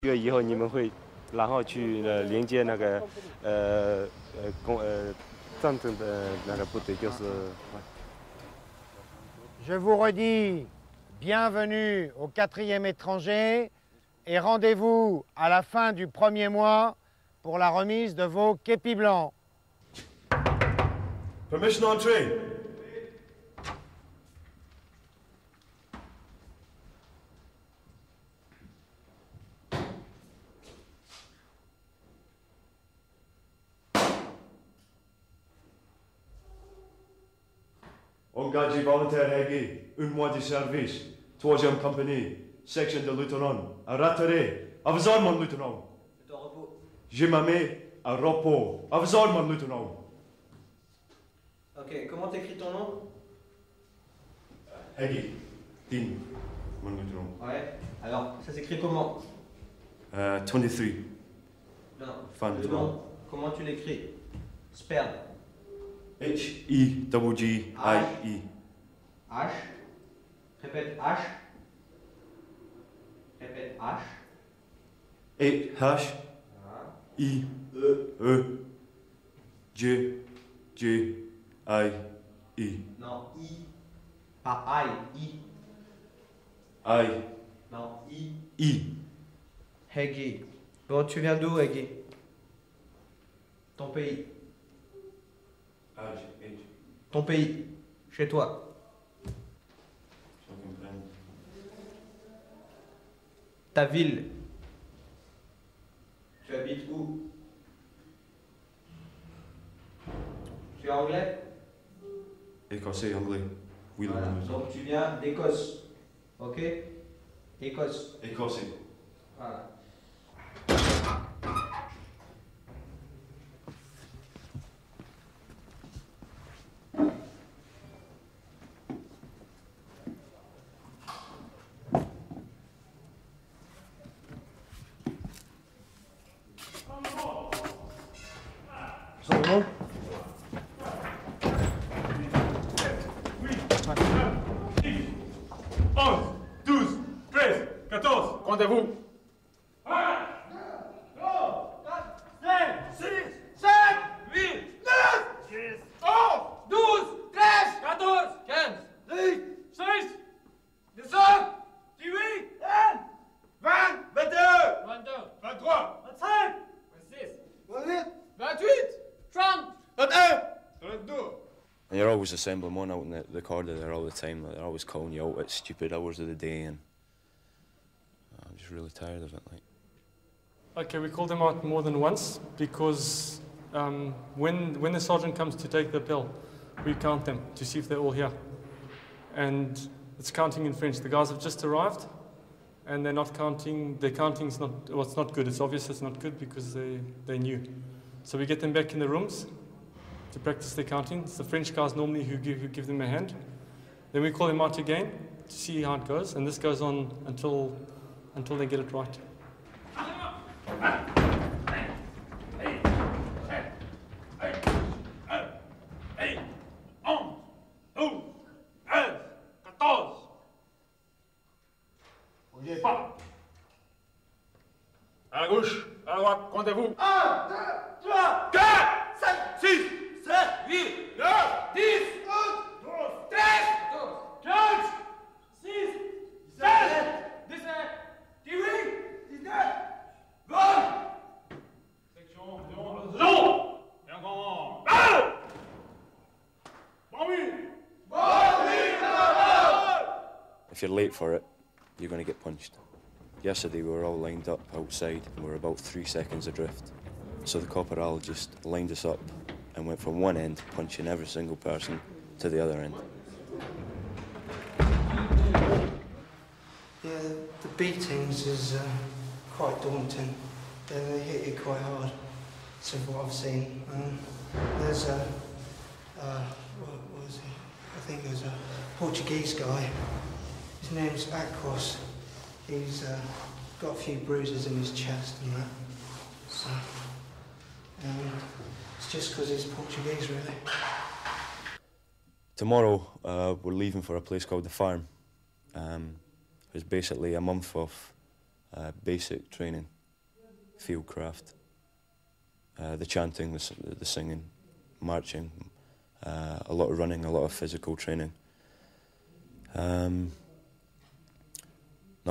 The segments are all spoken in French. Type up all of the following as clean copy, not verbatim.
月以后你们会，然后去连接那个战争的那个部队，就是。Je vous redis, bienvenue au 4e étranger et rendez-vous à la fin du premier mois pour la remise de vos képis blancs. Permission d'entrer. Engagé volontaire Haggy, un mois de service, 3e compagnie, section de lieutenant, à Ratteret, à vos ordres, mon lieutenant. Je m'amène à repos, à vos ordres, mon lieutenant. Ok, comment t'écris ton nom? Haggy, Dean, mon lieutenant. Ouais, alors, ça s'écrit comment? 23. Non, Fan le nom, comment tu l'écris? Spell. H-E-G-G-I-E. H. Répète H. Répète H. Et H. I. E. G. G. I. E. Non, I. Pas I, I. I. Non, I. I. Heggy. Bon, tu viens d'où, Heggy? Ton pays. Ton pays. Chez toi. Ta ville. Tu habites où? Tu es anglais? Écossais, anglais. Oui, Voilà. Donc tu viens d'Écosse. Ok? Écosse. Écossais. Voilà. Rendez-vous. 1, 2, 3, 4, 5, 6, 7, 8, 9, 10, 11, 12, 13, 14, 15, 16, 17, 18, 20, 22, 23, 25, 26, 28, 30, 31, 32. And you're always assembling one out in the corridor there all the time. Like, they're always calling you out at stupid hours of the day, and I'm just really tired of it. Like. Okay, we call them out more than once because when the sergeant comes to take the pill, we count them to see if they're all here. And it's counting in French. The guys have just arrived, and they're not counting. Their counting's not. Well, it's not good. It's obvious it's not good because they're new. So we get them back in the rooms to practice their counting. It's the French guys normally who give them a hand. Then we call them out again to see how it goes, and this goes on until they get it right. Bougez pas. À la gauche, à la droite, comptez-vous. 1, 2, 3, 4, 5, 6, 7, 8, 9, 10, 11, 12, 13, 14, 15, 16, 17, 18, 19, 20. Section, zone. Et encore. If you're late for it, you're going to get punched. Yesterday we were all lined up outside and we were about 3 seconds adrift. So the corporal just lined us up and went from one end, punching every single person, to the other end. Yeah, the beatings is quite daunting. They hit you quite hard, so what I've seen. There's what was he? I think it was a Portuguese guy. His name's Akros. He's got a few bruises in his chest and that. So, it's just because he's Portuguese, really. Tomorrow, we're leaving for a place called The Farm. It's basically a month of basic training, field craft, the chanting, the singing, marching, a lot of running, a lot of physical training. Now,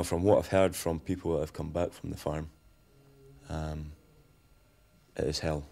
from what I've heard from people that have come back from the farm, it is hell.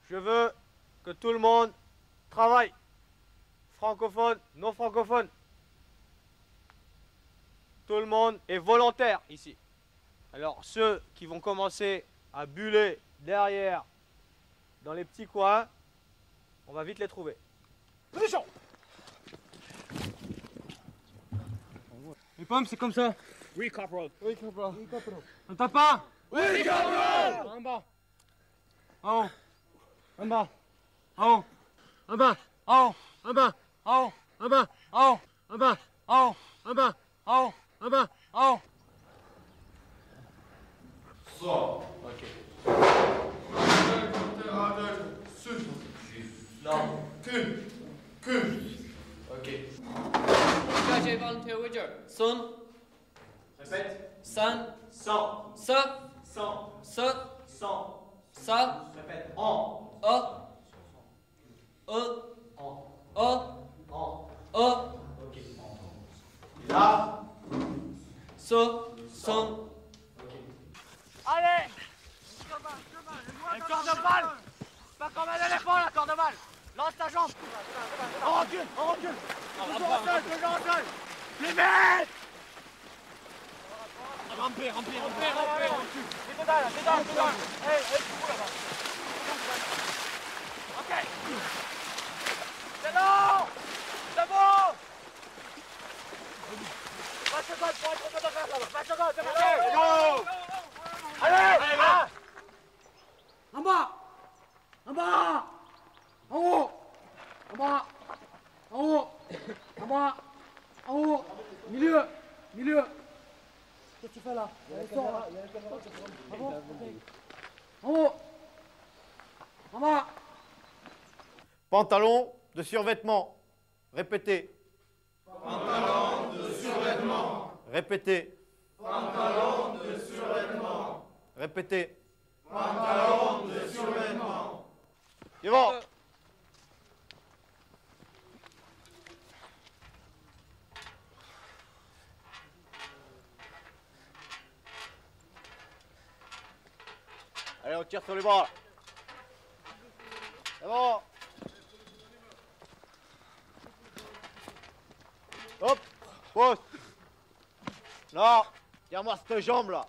Je veux que tout le monde travaille, francophone, non francophone. Tout le monde est volontaire ici. Alors ceux qui vont commencer à buller derrière, dans les petits coins, on va vite les trouver. Position! Les pommes, c'est comme ça. Oui, corporal. Oui, corporal. On tape pas? Oui, corporal. En bas. En haut. En bas. En haut. En bas. En haut. En bas. En haut. En bas. En haut. En bas. En haut. En bas. En haut. En bas. En haut. So. Ok. Non. Ok. Engagez volontaire wager. Son. Répète. San. 100. Sa. 100. Sa. 100. Sa. Répète. En. A. E. En. A. En. A. Ok. Là. So. Son. Allez! Un corps de balle! Pas comme un éléphant, la corps de balle! Lance ta jambe! On recule! On recule! Toujours en sol! Toujours en sol! Les mecs! Ramper! C'est total! Hey, tu fous là-bas! Ok! C'est long! C'est bon! 20 secondes pour être photographe là-bas! 20 secondes! C'est parti! Go! Allez! En bas! En bas! En haut! En bas! En haut! En bas! En haut! Milieu! Qu'est-ce que tu fais là? En haut! En bas! Pantalon de survêtement. Répétez. Pantalon de survêtement. Répétez. Pantalon de survêtement. Répétez. Pantalon de survêtement. Devant. Allez, on tire sur les bras. C'est bon. Hop, pose. Non, tire-moi cette jambe là.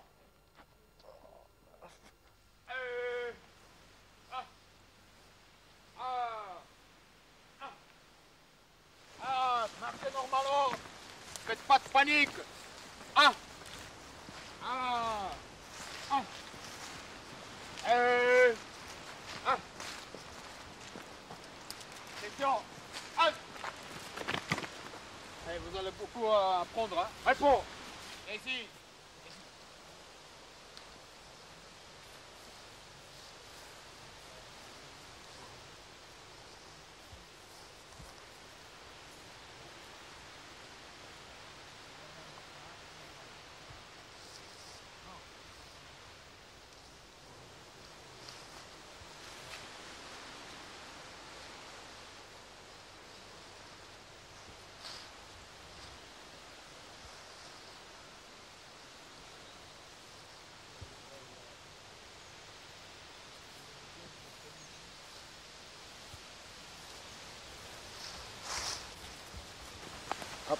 Marchez normalement. Faites pas de panique. Question. Vous allez beaucoup apprendre. Hein. Réponds. Ici.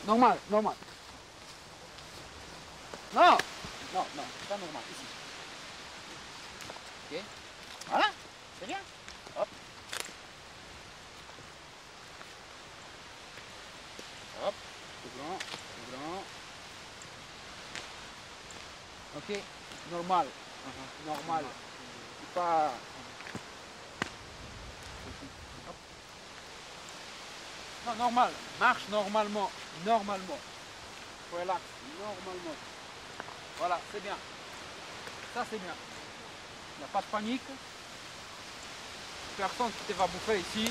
Normal, normal. Non, non, non, pas normal, ici. Ok. Voilà, c'est bien. Hop. Hop, tout grand, tout grand. Ok, normal. Normal. Pas... Hop. Non, normal. Marche normalement. Normalement. Relax. Normalement. Voilà, c'est bien. Ça, c'est bien. Il n'y a pas de panique. Personne qui te va bouffer ici.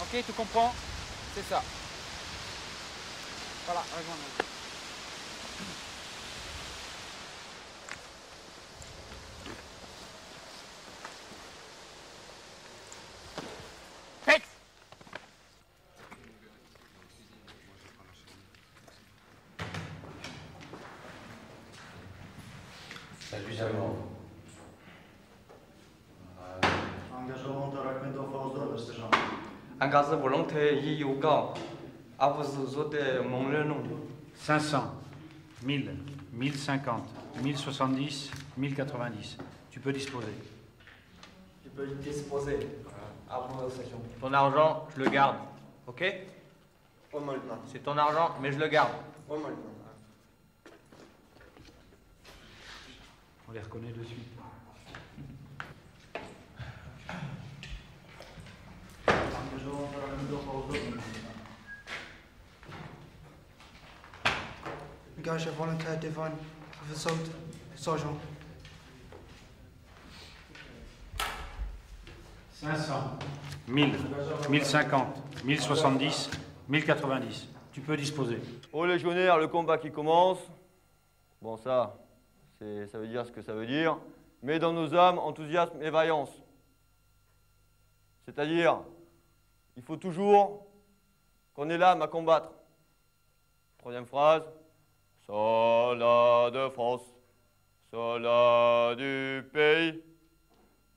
Ok, tu comprends? C'est ça. Voilà, rejoins-moi. Salut. Engagement de Rakmedov Fauzdor, sergent. Engagé volontaire Yoga. À vos autres, mon nom. 500, 1000, 1050, 1070, 1090. Tu peux disposer. Tu peux disposer. À vos sessions. Ton argent, je le garde. Ok? C'est ton argent, mais je le garde. On les reconnaît de suite. Engagement de Rakmedov Fauzdor. Engagé volontaire Devon. Result, sergent. 500, 1000, 1050, 1070, 1090. Tu peux disposer. Aux légionnaires, le combat qui commence. Bon, ça veut dire ce que ça veut dire. Mais dans nos âmes, enthousiasme et vaillance. C'est-à-dire, il faut toujours qu'on ait l'âme à combattre. Troisième phrase. Soldats de France, soldats du pays,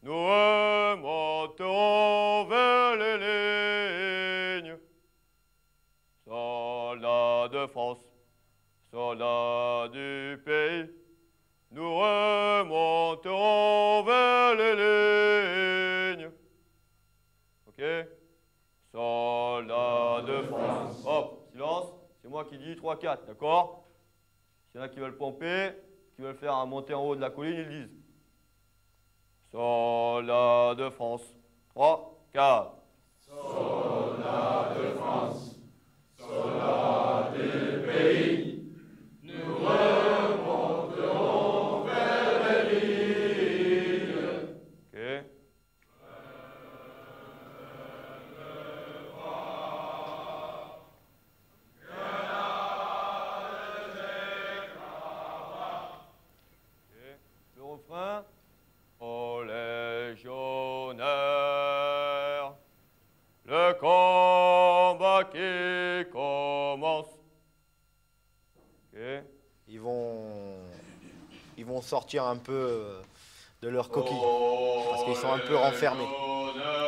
nous remonterons vers les lignes. Soldats de France, soldats du pays, nous remonterons vers les lignes. Ok? Soldats de France. Hop, silence. C'est moi qui dis 3-4, d'accord? S'il y en a qui veulent pomper, qui veulent faire un monter en haut de la colline, ils disent. Soldats de France. 3, 4. Soldats de France, soldats du pays, nous remonterons vers les lignes. Ok. Le refrain. Aux légionnaires, le combat qui commence. Okay. Ils vont sortir un peu de leur coquille parce qu'ils sont un peu renfermés.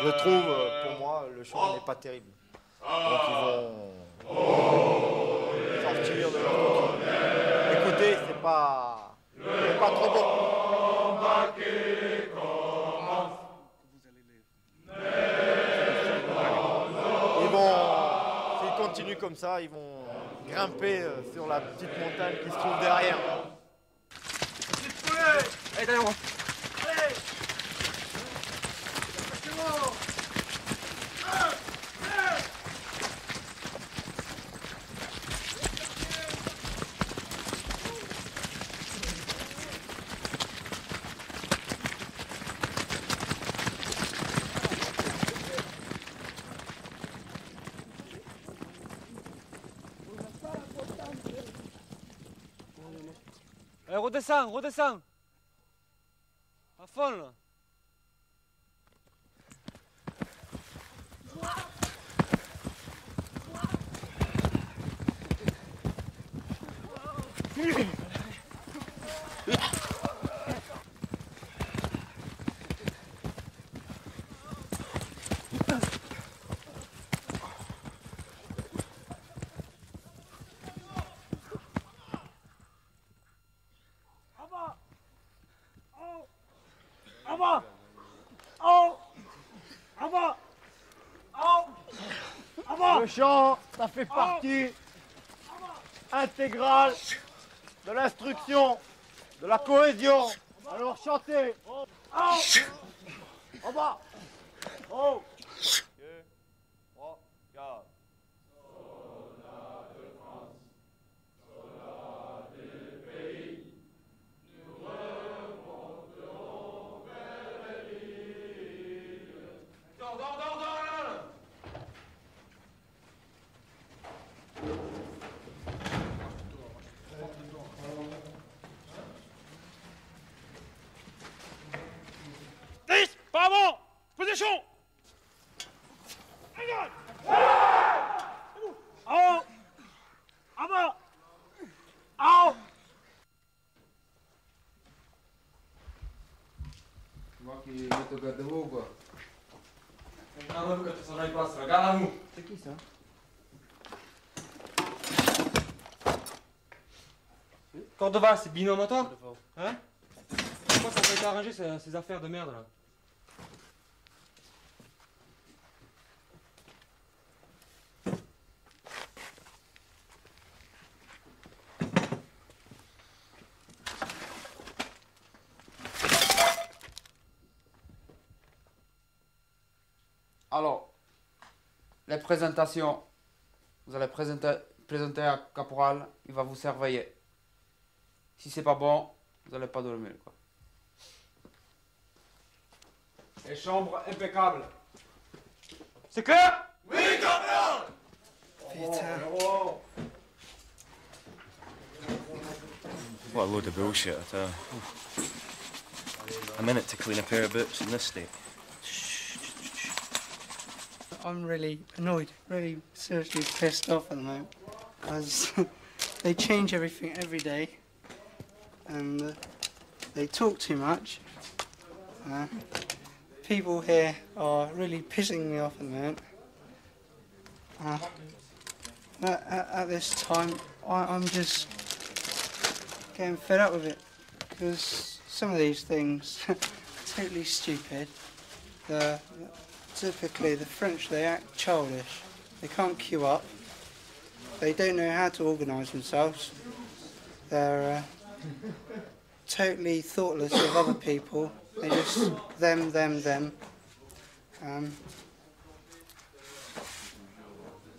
Je trouve, pour moi, le chant n'est pas terrible. Donc ils vont sortir de leur coquille. Écoutez, c'est pas trop bon. S'ils continuent comme ça, ils vont grimper sur la petite montagne qui se trouve derrière. Allez, derrière moi. Allez. C'est bon. Allez, redescends, redescends. À fond, là. bas. Le chant, ça fait partie intégrale de l'instruction, de la cohésion. Alors chantez. En bas. Oh. 2, 3, 4. Par avant! Position! En haut! En bas! En haut! Tu vois qu'il te garde de haut, quoi. Regarde-nous quand ça n'arrive pas, regarde-nous. C'est qui ça? Cordova, c'est binôme à toi? Hein? Pourquoi ça n'a pas été arrangé ces affaires de merde là? Alors, les présentations. Vous allez présenter à Caporal, il va vous surveiller. Si c'est pas bon, vous n'allez pas dormir, quoi. Les chambres impeccables. C'est clair? Oui, Caporal! What a load of bullshit, I tell you. A minute to clean a pair of boots in this state. I'm really annoyed, really seriously pissed off at the moment, as they change everything every day, and they talk too much. People here are really pissing me off at the moment. At this time, I'm just getting fed up with it, because some of these things are totally stupid. Typically, the French, they act childish. They can't queue up. They don't know how to organise themselves. They're totally thoughtless of other people. They just them.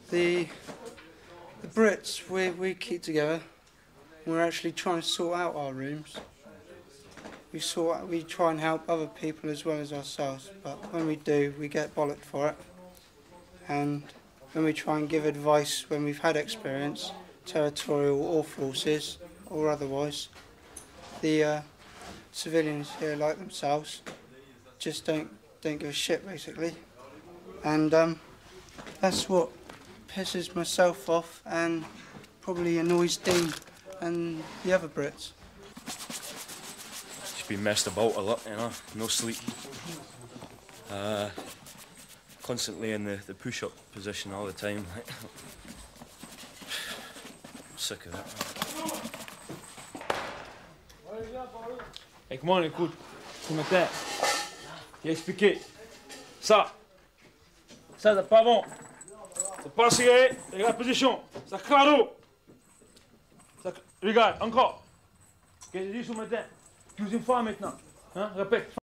The Brits, we keep together. We're actually trying to sort out our rooms. We try and help other people as well as ourselves, but when we do, we get bollocked for it. And when we try and give advice when we've had experience, territorial or forces or otherwise, the civilians here, like themselves, just don't give a shit basically. And that's what pisses myself off and probably annoys Dean and the other Brits. Been messed about a lot, you know, no sleep. Constantly in the push-up position all the time. I'm sick of that. Avec moi, on écoute. Ce matin, il a expliqué. Ça, c'est pas bon. C'est pas serré, regarde la position. Ça claro. Ça, regarde, encore. Qu'est-ce que j'ai dit ce matin? 12e fois maintenant. Hein? Répète.